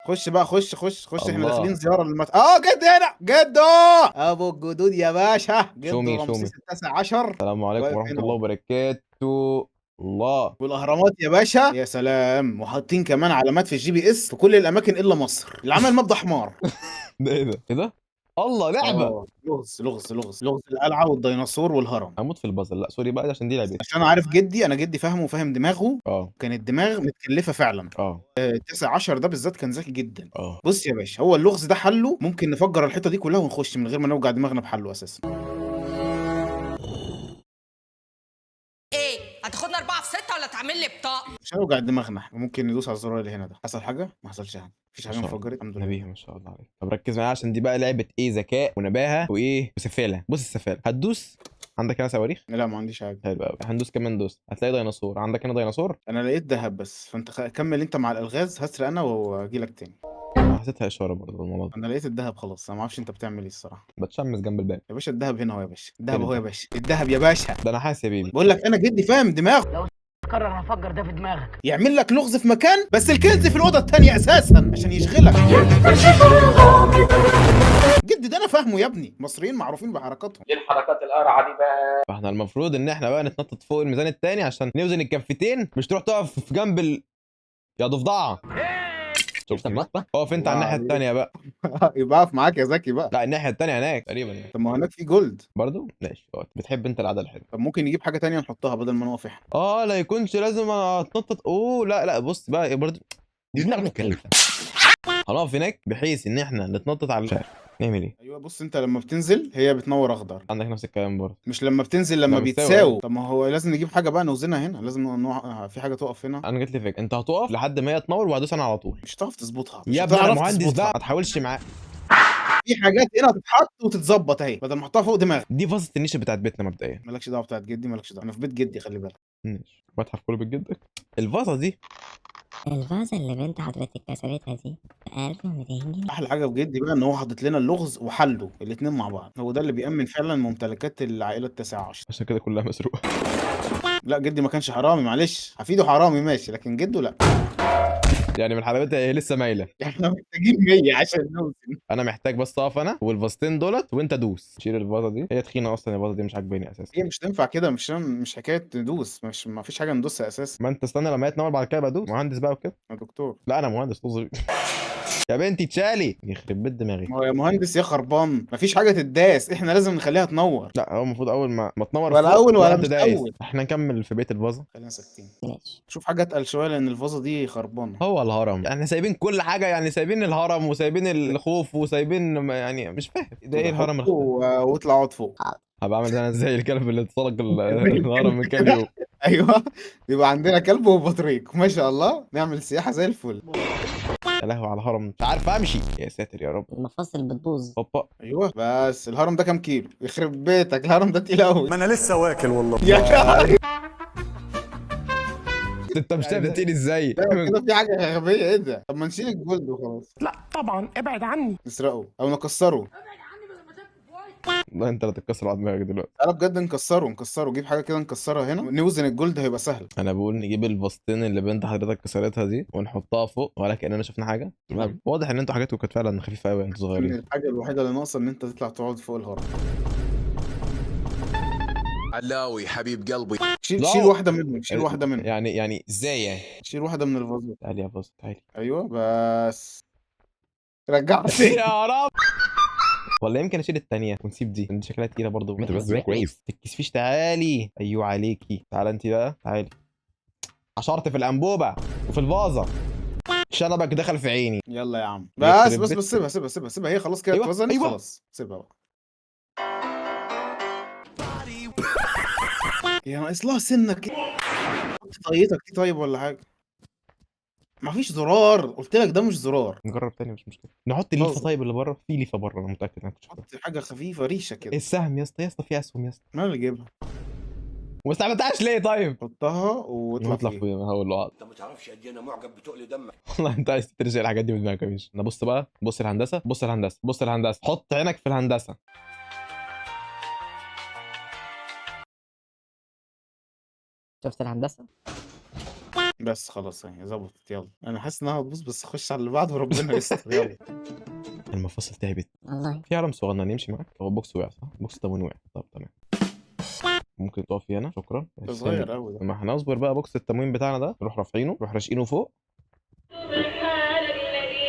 خش بقى، خش احنا الله. داخلين زياره جد هنا جدو ابو الجدود يا باشا، جدو رمسيس التاسع عشر. السلام عليكم واقف ورحمة هنا الله اهو. وبركاته. الله. والاهرامات يا باشا، يا سلام، وحاطين كمان علامات في الجي بي اس في كل الاماكن الا مصر، العمل مبدأ حمار. ده ايه ده؟ ايه ده؟ الله لعبة. لغز القلعه والديناصور والهرم. هموت في البازل. لا سوري بقى عشان دي لعبتي. عشان انا عارف جدي، انا جدي فاهمه وفاهم دماغه. اه كانت دماغ متكلفه فعلا. اه التاسع عشر ده بالذات كان ذكي جدا. اه. بص يا باشا، هو اللغز ده حله ممكن نفجر الحيطه دي كلها ونخش من غير ما نوجع دماغنا بحله اساسا. ايه هتاخدنا 4 في 6 ولا تعمل لي بطاقه؟ مش هنوجع دماغنا، ممكن ندوس على الزرار اللي هنا ده. حصل حاجه؟ ما حصلش حاجه، مفيش ما حاجه شاء الله. انفجرت، الحمد نبيه لله. ما شاء الله عليك. طب ركز معايا عشان دي بقى لعبة ايه، ذكاء ونباهة وايه وسفالة. بص السفالة هتدوس. عندك هنا صواريخ. لا ما عنديش حاجه. حلو قوي. هندوس كمان دوس هتلاقي ديناصور. عندك هنا ديناصور. انا لقيت ذهب بس، فانت كمل انت مع الالغاز، هسرق انا واجي لك تاني. حسيتها اشارة برضه الموضوع ده. انا لقيت الذهب خلاص، انا ما اعرفش انت بتعمل ايه الصراحه. بتشمس جنب الباب. يا باشا الذهب هنا اهو، يا باشا الذهب فين اهو، يا الدهب؟ باشا الذهب يا باشا. ده انا حاسس يا بيبي. بقول لك انا جدي فاهم دماغ. قرر هفجر ده في دماغك. يعمل لك لغز في مكان بس الكنز في الاوضه الثانيه اساسا عشان يشغلك. جدي ده انا فاهمه يا ابني، مصريين معروفين بحركاتهم. ايه الحركات القرعه دي بقى؟ فاحنا المفروض ان احنا بقى نتنطط فوق الميزان التاني عشان نوزن الكفتين، مش تروح تقف في جنب يا ضفدعه. شفت النقطة؟ اقف انت على الناحية التانية بقى. يبقى اقف معاك يا زكي بقى. لا الناحية التانية هناك تقريبا يعني. طب ما هو هناك في جولد. برضو ماشي. بتحب انت العادة الحلوة. طب ممكن نجيب حاجه تانية نحطها بدل ما نقف احنا. لا يكونش لازم اتنطط. اوه لا لا بص بقى برضو دي دماغنا الكلفة. هنقف هناك بحيث ان احنا نتنطط على الشارع. نعمل ايه؟ ايوه بص، انت لما بتنزل هي بتنور اخضر. عندك نفس الكلام برضه. مش لما بتنزل، لما لا مستوى بيتساووا. طب ما هو لازم نجيب حاجه بقى نوزنها هنا، لازم في حاجه تقف هنا. انا جت لي فكرة، انت هتقف لحد ما هي تنور وهدوس انا على طول. مش هتعرف تظبطها، مش يا ابني انا هتعرف مهندس تظبطها. بقى ما تحاولش معايا. في حاجات هنا تتحط وتتظبط اهي بدل ما احطها فوق دماغك. دي فازة النيش بتاعت بيتنا مبدئيا. مالكش دعوه بتاعت جدي، مالكش دعوه، انا في بيت جدي خلي بالك. ماشي بتحف كله بيت جدك. الفازة دي الفازة اللي بنت حضرتك كسرتها دي ب1200 جنيه. احلى حاجه في جدي بقى ان هو حاطط لنا اللغز وحله الاثنين مع بعض، هو ده اللي بيأمن فعلا ممتلكات العائله التاسعة عشر. عشان كده كلها مسروقة. لا جدي ما كانش حرامي، معلش حفيده حرامي ماشي، لكن جده لا. يعني من حلاوتها هي لسه مايلة. احنا محتاجين 100 عشان نوزن. انا محتاج بس اقف انا والفاستين دولت وانت دوس. شيل الفازة دي، هي تخينة اصلا الفازة دي مش عاجباني اساسا. هي مش تنفع كده، مش حكايه تدوس، مش ما فيش حاجه ندوسها اساسا. ما انت استنى لما هي تنور بعد كده بدوس. مهندس بقى وكده. يا دكتور. لا انا مهندس طز. يا بنتي تشالي يخرب بيت دماغي. ما هو يا مهندس يا خربان، مفيش حاجه تتداس، احنا لازم نخليها تنور. لا هو المفروض اول ما تنور ولا فوق اول ولا انت مش دايس. اول. احنا نكمل في بيت الفازة. خلينا ساكتين. ماشي. شوف حاجه اتقل شويه لان الفازه دي خربانه. هو الهرم احنا سايبين كل حاجة، يعني سايبين الهرم وسايبين الخوف وسايبين يعني مش فاهم ده ايه الهرم حطه واطلع اقعد فوق. هبقى اعمل انا زي الكلب اللي اتسرق الهرم من كام يوم. ايوه، يبقى عندنا كلب وبطريق ما شاء الله، نعمل سياحه زي الفل. يا لهوي على الهرم مش عارف امشي. يا ساتر يا رب. المفاصل بتبوظ. هوبا. ايوه بس الهرم ده كام كيلو؟ يخرب بيتك الهرم ده تقيل قوي. ما انا لسه واكل والله. يا شعري. انت مش شايف ده تقيل ازاي؟ كده في حاجه غبيه، ايه ده؟ طب ما نشيل الجلد وخلاص. لا طبعا ابعد عني. نسرقه او نكسره. لا انت اللي تتكسر على دماغك دلوقتي. انا بجد نكسره، جيب حاجه كده نكسرها هنا، نوزن الجلد هيبقى سهل. انا بقول نجيب الفاستين اللي بنت حضرتك كسرتها دي ونحطها فوق ولا كاننا شفنا حاجه. تمام واضح ان انتوا حاجاتكم كانت فعلا خفيفه قوي انتوا إن صغيرين. الحاجه الوحيده اللي ناقصه ان انت تطلع تقعد فوق الهرم. علاوي حبيب قلبي. شيل لا. شيل واحده منهم، شيل واحده منهم. يعني ازاي يعني؟ شيل واحده من الفازات. تعالي يا فاست تعالي. ايوه بس رجعت. يا رب. ولا يمكن اشيل التانية ونسيب دي لان دي شكلها تقيله برضه. انت بس كويس تتكسفيش. تعالي ايوه عليكي. تعالى انت بقى تعالي. عشرت في الانبوبه وفي الفازه. شنبك دخل في عيني. يلا يا عم يخرب بس بيت. سيبها هي خلاص كده أيوة، اتوزنت. أيوة. خلاص سيبها بقى. يا ناقص لها سنه كده. حط طيتك دي طيب ولا حاجه. مفيش زرار، قلت لك ده مش زرار. نجرب تاني مش مشكله. نحط الليفه باظت. طيب اللي بره. في ليفه بره انا متاكد انك شفتها. حط حاجه خفيفه ريشه كده. السهم يا اسطى يا اسطى في اسهم يا اسطى. انا اللي جايبها. وما استعملتهاش ليه طيب؟ حطها واطلع نطلع فيها. فوق هقول له انت ما تعرفش قد ايه انا معجب بتقل دمك. والله انت عايز ترجع الحاجات دي من دماغك يا باشا. انا بص بقى بص الهندسه بص الهندسه بص الهندسه. حط عينك في الهندسه. شفت الهندسة؟ بس خلاص اهي ظبطت. يلا انا حاسس انها هتبوظ، بس خش على اللي بعده وربنا يستر. يلا. المفاصل تعبت. والله في علم صغنن يمشي معاك. هو البوكس وقع صح؟ بوكس التموين وقع. طب تمام. ممكن تقفي هنا شكرا. ده صغير قوي ده. ما احنا هنصبر بقى. بوكس التموين بتاعنا ده نروح رافعينه، نروح راشقينه فوق.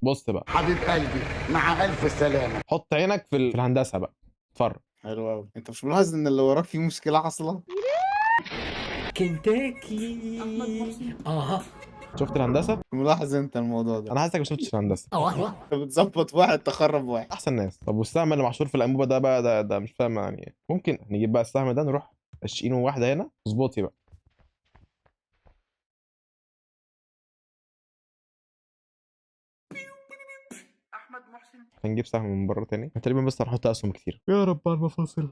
بص بقى، حبيب قلبي مع ألف سلامة. حط عينك في الهندسه بقى، اتفرج. حلو قوي. انت مش ملاحظ ان اللي وراك فيه مشكله حاصله؟ كنتاكي. اها. شفت الهندسه؟ ملاحظ انت الموضوع ده؟ انا حاسسك ما شفتش الهندسه. انت بتظبط واحد تخرب واحد. احسن ناس. طب والسهم اللي محشور في الانبوبه ده بقى، ده مش فاهم يعني إيه. ممكن نجيب بقى السهم ده نروح راشقينه واحده هنا. اظبطي بقى. هنجيب سهم من بره تاني تقريبا، بس هنحط اسهم كتير. يا رب على المفاصل.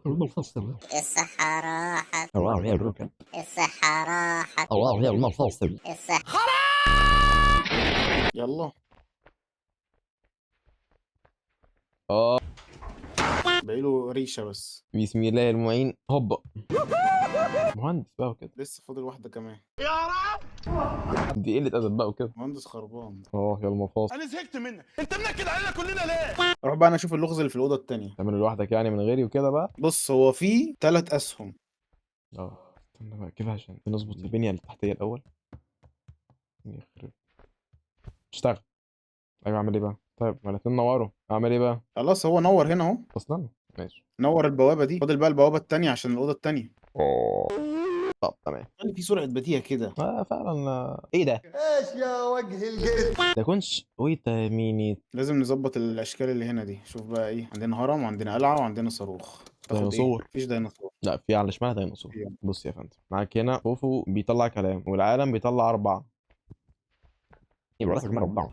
الصحة راحت، الله يا الركب. الصحة راحت، الله يا المفاصل. الصحة. يلا. اه باقيله ريشه بس. بسم الله المعين. هوبا. مهندس بقى وكده. لسه فاضل واحده كمان. دي قله ادب بقى وكده. مهندس خربان. اه يا المفاصل. انا زهقت منك، انت منكد علينا كلنا ليه؟ اروح بقى انا اشوف اللغز اللي في الاوضه التانيه. تعمل لوحدك يعني من غيري وكده بقى. بص هو في 3 اسهم. اه استنى بقى كده عشان نظبط البنيه التحتيه الاول. يخرب. اشتغل. ايوه اعمل ايه بقى؟ طيب ما الاتنين نوروا، اعمل ايه بقى؟ خلاص هو نور هنا اهو. اصلا ماشي. نور البوابه دي، فاضل بقى البوابه التانيه عشان الاوضه التانيه. اوه. طب تمام. قال في سرعه بديهه كده. فعلا ايه ده؟ ايش يا وجه القرد. ده كونش ويتاميني. لازم نظبط الاشكال اللي هنا دي. شوف بقى ايه، عندنا هرم وعندنا قلعه وعندنا صاروخ. تاخد ايه؟ ديناصور. مفيش ديناصور. لا في على الشمال ديناصور. في. بص يا فندم، معاك هنا فوفو بيطلع كلام والعالم بيطلع 4. يبقى راسك مربع.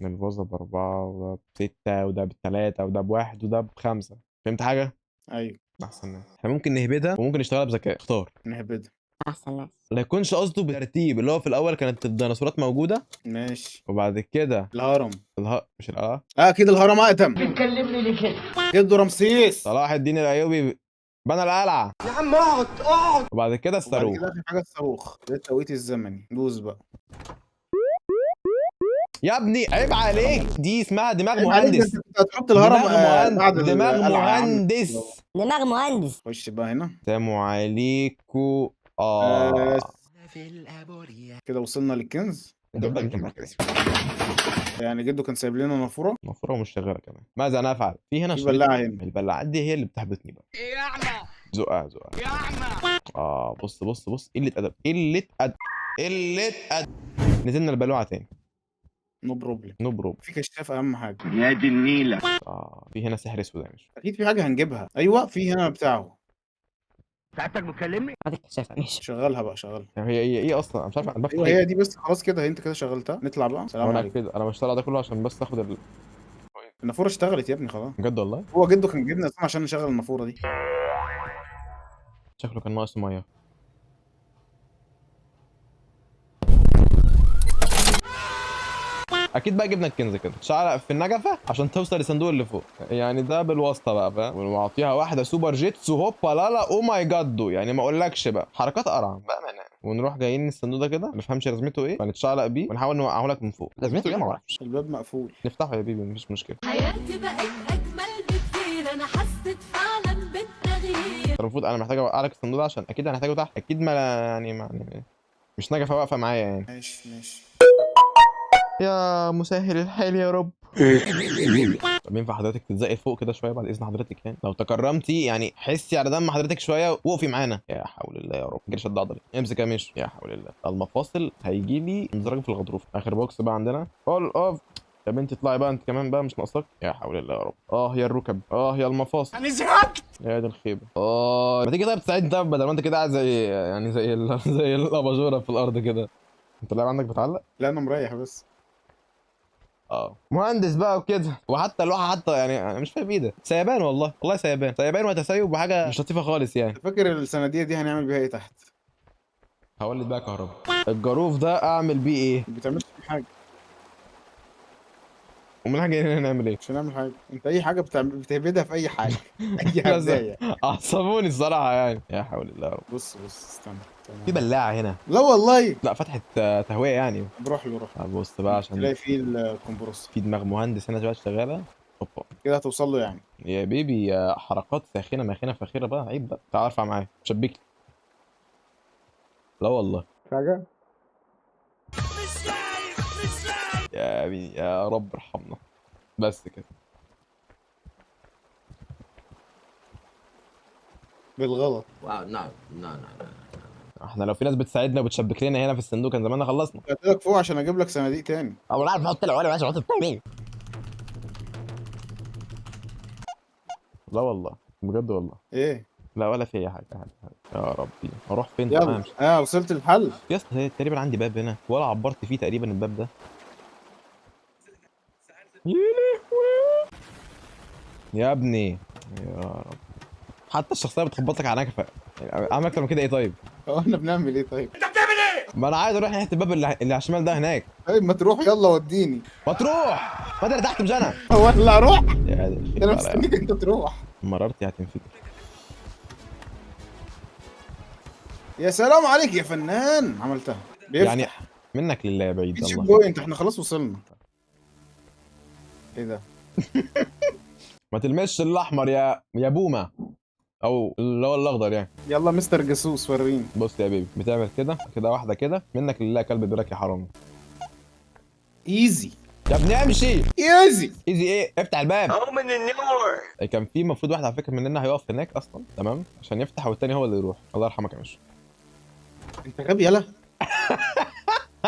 الفازة ب4 وده ب6 وده ب3 وده ب1 وده ب5. فهمت حاجة؟ ايوه. احسن ناس. احنا ممكن نهبدها وممكن نشتغلها بذكاء. اختار. نهبدها. أحسن ناس. لا يكونش قصده بالترتيب، اللي هو في الاول كانت الديناصورات موجودة ماشي. وبعد كده الهرم. مش القلعة. اكيد الهرم اقدم. بتكلمني ليه كده؟ جده رمسيس. صلاح الدين الايوبي بنى القلعة. يا عم اقعد. وبعد كده وبعد الصاروخ. كده اخر حاجه الصاروخ. ده التوقيت الزمني. دوس بقى. يا ابني عيب عليك، دي اسمها دماغ عيب عليك، مهندس. انت كنت هتحط الهرم بعد دماغ القلعة يا عم. مهندس. دماغ مهندس. خش بقى هنا. سلام عليكم. بس كده وصلنا للكنز. يعني جده كان سايب لنا نافوره. المفروض ومش شغاله كمان. ماذا نفعل؟ في هنا في شريط. بلاعه هنا. البلاعات دي هي اللي بتحبطني بقى. يا اعمى زقها. يا اعمى. بص قله ادب. قله ادب. نزلنا البلوعه تاني. نو بروبلم. نو بروب. في كشاف اهم حاجه. يا دي النيلة. في هنا سحر اسود مش. اكيد في حاجه هنجيبها. ايوه في هنا بتاعه. ساعتك بتكلمني؟ هذيك شايفة ماشي. شغلها بقى شغلها. يعني هي ايه اصلا؟ انا مش عارف. انا بفتح ايوه إيه؟ هي دي بس. خلاص كده انت كده شغلتها. نطلع بقى. سلام وانا عليكم. كده انا مش طالع ده كله عشان بس اخد النافوره اشتغلت يا ابني خلاص. بجد والله. هو جده كان جايبنا اصلا عشان نشغل النافوره دي. شكله كان ناقص ميه. اكيد بقى جبنا الكنز كده. شعلق في النجفه عشان توصل للصندوق اللي فوق. يعني ده بالواسطه بقى فاهم. ونعطيها واحده سوبر جيتسو هوبا لا او ماي جادو. يعني ما اقولكش بقى حركات قرع بامانه. ونروح جايين الصندوق ده كده ما نفهمش لازمته ايه، فنتشعلق بيه ونحاول نوقعه لك من فوق. لازمته ايه ما اعرفش. الباب مقفول. نفتحه يا بيبي مفيش مشكله. حياتي بقت أجمل بكتير، أنا حسيت فعلا بالتغيير. المفروض انا محتاج اوقع لك الصندوق ده عشان اكيد هنحتاجه تحت. اكيد ما يعني مش نجفه واقفه معايا يعني. ماشي. يا مسهل الحال يا رب. طب ينفع حضرتك تتزقي فوق كده شويه بعد اذن حضرتك؟ يعني لو تكرمتي يعني حسي على دم حضرتك شويه وقفي معانا. يا حول الله يا رب. جري شد عضلي. امسك يا مش. يا حول الله. المفاصل هيجي لي انزلاق في الغضروف. اخر بوكس بقى عندنا. اول اوف. يا بنتي اطلعي بقى انت كمان بقى مش ناقصاك. يا حول الله يا رب. يا الركب. يا المفاصل. انا زهقت. يا دي الخيبه. ما تيجي طيب تساعدني طيب بدل ما انت كده قاعد زي يعني زي الاباجوره في الارض كده. انت اللعبه عندك بتعلق؟ لا انا مريح بس. مهندس بقى وكده. وحتى اللوحه حتى يعني انا مش فاهم ايه ده. سيبان والله سيبان وتسيب وحاجه مش لطيفه خالص يعني. فاكر الصناديق دي هنعمل بيها ايه تحت؟ هولد بقى كهرباء. الجاروف ده اعمل بيه ايه؟ ما بتعملش حاجه. امال احنا جايين هنا نعمل ايه؟ مش هنعمل حاجه، انت اي حاجه بتهبدها في اي حاجه. اي بس هبدايه. عصبوني الصراحه يعني، يا حول الله يا رب. بص استنى. في بلاعه هنا. لا والله. لا فتحت تهويه يعني. بروح له روح. طب بص بقى عشان تلاقي فيه الكمبروسر في دماغ مهندس هنا دلوقتي شغاله. اوبا كده هتوصل له يعني. يا بيبي، يا حركات ساخنه ماخنه فاخره بقى، عيب بقى. تعال ارفع معايا شبيك لي. لا والله حاجه. يا بي يا رب ارحمنا. بس كده. بالغلط. احنا لو في ناس بتساعدنا وبتشبك لنا هنا في الصندوق كان زماننا خلصنا. قلت لك فوق عشان اجيب لك صناديق تاني. أو لا نحط العلم عشان نحط التمرين. لا والله بجد والله. ايه. لا ولا في اي حاجه. يا ربي اروح فين؟ يلا وصلت الحل. يا اسطى هي تقريبا عندي باب هنا ولا عبرت فيه تقريبا الباب ده. يا لهوي يا ابني يا رب. حتى الشخصيه بتخبط لك على نكفه. اعمل اكتر من كده ايه طيب؟ هو احنا بنعمل ايه طيب؟ ما انا عايز اروح ناحيه الباب اللي على الشمال ده هناك. طيب ما تروح يلا وديني. ما تروح ما اللي تحت مش انا. هو انا اللي اروح؟ يا دي انا مستنيك انت تروح. مرارتي هتنفجر. يا سلام عليك يا فنان، عملتها. بيفتح. يعني منك لله يا بعيد تشيك الله. بوينت، احنا خلاص وصلنا. ايه ده؟ ما تلمسش الاحمر يا بومه، او اللي هو الاخضر يعني. يلا مستر جاسوس وريني. بص يا بيبي بتعمل كده كده واحده كده، منك لله يا كلب بيقولك يا حرامي. ايزي. يا ابني امشي. ايزي. ايزي ايه؟ افتح الباب. من النور. كان في المفروض واحد على فكره مننا هيقف هناك اصلا تمام عشان يفتح، والتاني هو اللي يروح. الله يرحمك يا باشا. انت غبي يلا.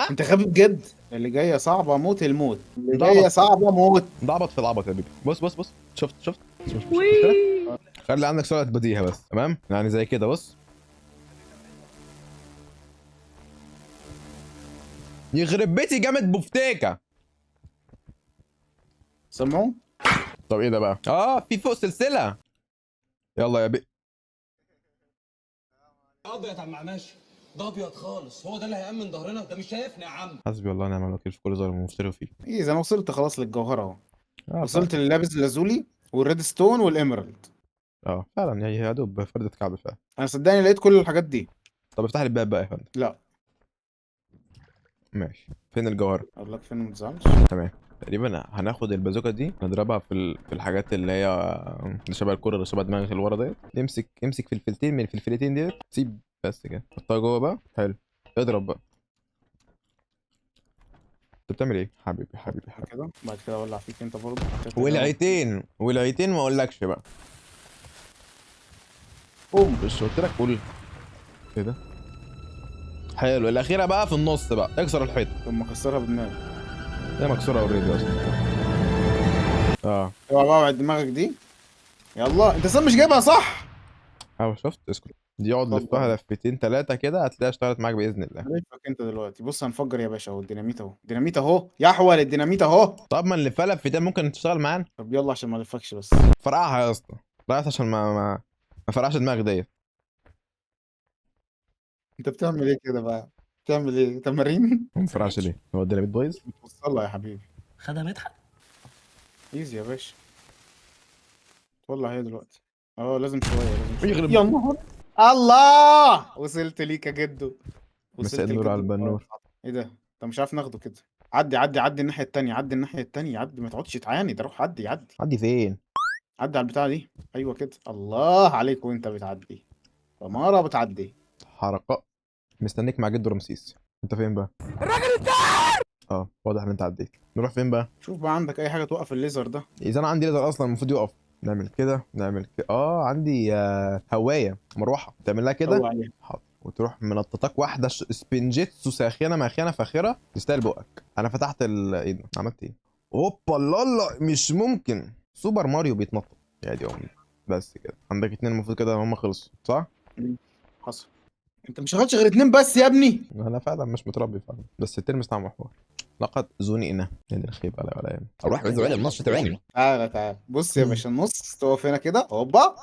انت غبي بجد. اللي جايه صعبه موت الموت. اللي جايه صعبه موت. ده عبط في العبط يا بيبي. بص شفت مش مشكلة. خلي عندك سرعه بديهه بس تمام يعني زي كده. بص يخرب بيتي جامد بوفتيكا. سمعوا؟ طب ايه ده بقى؟ في فوق سلسله. يلا يا بي. ابيض يا عم ماشي، ده ابيض خالص، هو ده اللي هيأمن ظهرنا، ده مش شايفنا يا عم. حسبي الله ونعم الوكيل في كل ظالم ومفتري فيه. ايه انا وصلت خلاص للجوهره اهو. وصلت فعلا. لللابس اللازولي والريد ستون والاميرالد. فعلا يعني يا دوب فردة كعب فعلا. انا صدقني لقيت كل الحاجات دي. طب افتح لي الباب بقى يا فندم. لا. ماشي فين الجوهر؟ اقول لك فين، ما تزعلش. تمام. تقريبا هناخد البازوكه دي نضربها في الحاجات اللي هي اللي شبه الكره اللي شبه دماغك اللي ورا ديت. امسك فلفلتين من الفلفلتين ديت، سيب بس كده، حطها جوه بقى. حلو. اضرب بقى. انت بتعمل ايه؟ حبيبي كده بعد كده اولع فيك انت برضه. والعيتين ما اقولكش بقى. قوم. مش قلت لك قول كده. حلو. الاخيره بقى في النص بقى، اكسر الحيط. ثم كسرها بدماغك. هي مكسوره اوريدي اصلا. اوعى بقى اوعى دماغك دي. يلا انت مش جايبها صح. شفت؟ اسكت. دي يقعد اتفضل. لفها لفتين ثلاثه كده هتلاقيها اشتغلت معاك باذن الله. عارفك انت دلوقتي. بص هنفجر يا باشا اهو. الديناميت اهو. الديناميت اهو يا احول. الديناميت اهو. طب ما نلفها لفتين ممكن تشتغل معانا. طب يلا عشان ما الفكش بس. فرقعها يا اسطى. فرقعت عشان ما فرقعش دماغك ديت. انت بتعمل ايه كده بقى؟ بتعمل ايه؟ تمارين؟ ما فرقعش ليه؟ هو الديناميت بايظ؟ بتوصلها يا حبيبي. خدها مدحت. ايزي يا باشا. تولع هي دلوقتي. لازم شويه. يغرب. يا نهار. الله وصلت ليك يا جدو. مساء النور على البنور. ايه ده؟ انت مش عارف ناخده كده. عدي الناحيه التانيه. عدي ما تقعدش تعاني. ده روح عدي. عدي فين؟ عدي على البتاعه دي. ايوه كده. الله عليك وانت بتعدي. سمارة بتعدي. حركات. مستنيك مع جدو رمسيس. انت فين بقى؟ الراجل واضح ان انت عديت. نروح فين بقى؟ شوف بقى عندك اي حاجه توقف الليزر ده. اذا انا عندي ليزر اصلا المفروض يقف. نعمل كده عندي هوايه مروحه تعمل لها كده. حاضر. وتروح منططك واحده سبنجيتسو ساخنه ماخنه فاخره تستاهل بقك. انا فتحت ايه ده؟ عملت ايه؟ اوبا لا مش ممكن. سوبر ماريو بيتنطط يا دي امي. بس كده عندك اتنين المفروض كده هم خلصوا صح؟ حصل. انت مش شغالش غير اتنين بس يا ابني. انا فعلا مش متربي فعلا، بس الترمس طعمه حوار. لقد زنقنا يا دي الخيبه ولا ياما. اروح عايز علم نص تبعني. تعالى بص يا باشا. النص تقف هنا كده. هوبا.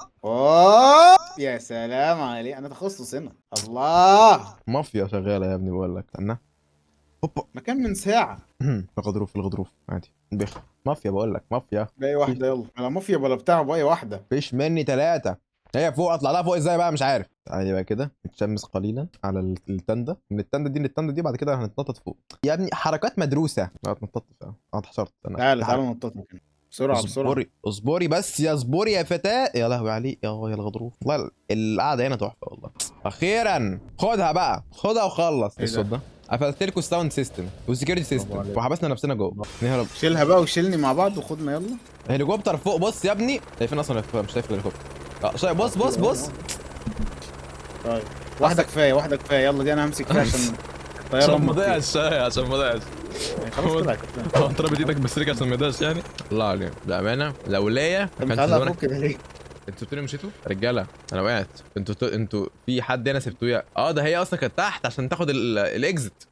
يا سلام عليك. انا تخصص هنا. الله. مافيا شغاله يا ابني بقول لك. استنى. هوبا. مكان من ساعه. الغضروف الغضروف عادي بيخ. مافيا بقول لك مافيا. باقي واحده يلا، لا مافيا ولا بتاع، باقي واحده. فيش مني 3. هي فوق، اطلع لها فوق ازاي بقى مش عارف. عادي بقى كده نتشمس قليلا على التندة، من التندة دي للتندة دي، بعد كده هنتنطط فوق. يا ابني حركات مدروسة. اتنططت اتحشرت انا. تعالى نطط مكان بسرعه بسرعه. اصبري بس يا اصبري يا فتاة. يا لهوي عليك يا الغضروف. والله القعدة هنا تحفة والله. اخيرا خدها بقى، خدها وخلص. ايه الصوت ده؟ قفلت لكم الساوند سيستم والسكيورتي سيستم وحبسنا نفسنا جوه. نهرب. شيلها بقى وشيلني مع بعض وخدنا يلا. هليكوبتر فوق بص يا ابني. شايفين اصلا مش شايف الهليكوبتر. شايف بص. طيب واحده كفايه، واحده كفايه يلا، دي انا همسك فيها عشان الطياره عشان ما ضيعش عشان ما ضيعش. خلاص طلعت. هو انت رابط ايدك بالسلك عشان ما يضيعش يعني. الله عليك بامانه لو ليا انت كان على زمانك. فوق كده ليه؟ انتوا سبتوني ومشيتوا رجاله. انا وقعت. انتوا في حد هنا سبتوه. ده هي اصلا كانت تحت عشان تاخد الاكزit.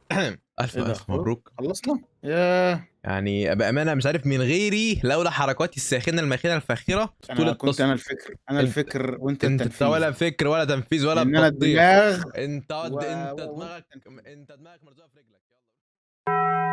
الف ايه ده؟ الف مبروك. خلصنا ياه. يعني بامانه مش عارف من غيري لولا حركاتي الساخنه الماخنه الفاخره طول انا كنت التصوير. انا الفكر وانت انت التنفيذ. ولا فكر ولا تنفيذ ولا ان انا تطبيق. الدماغ انت و- انت و- دماغك مرزوقه في رجلك. يلا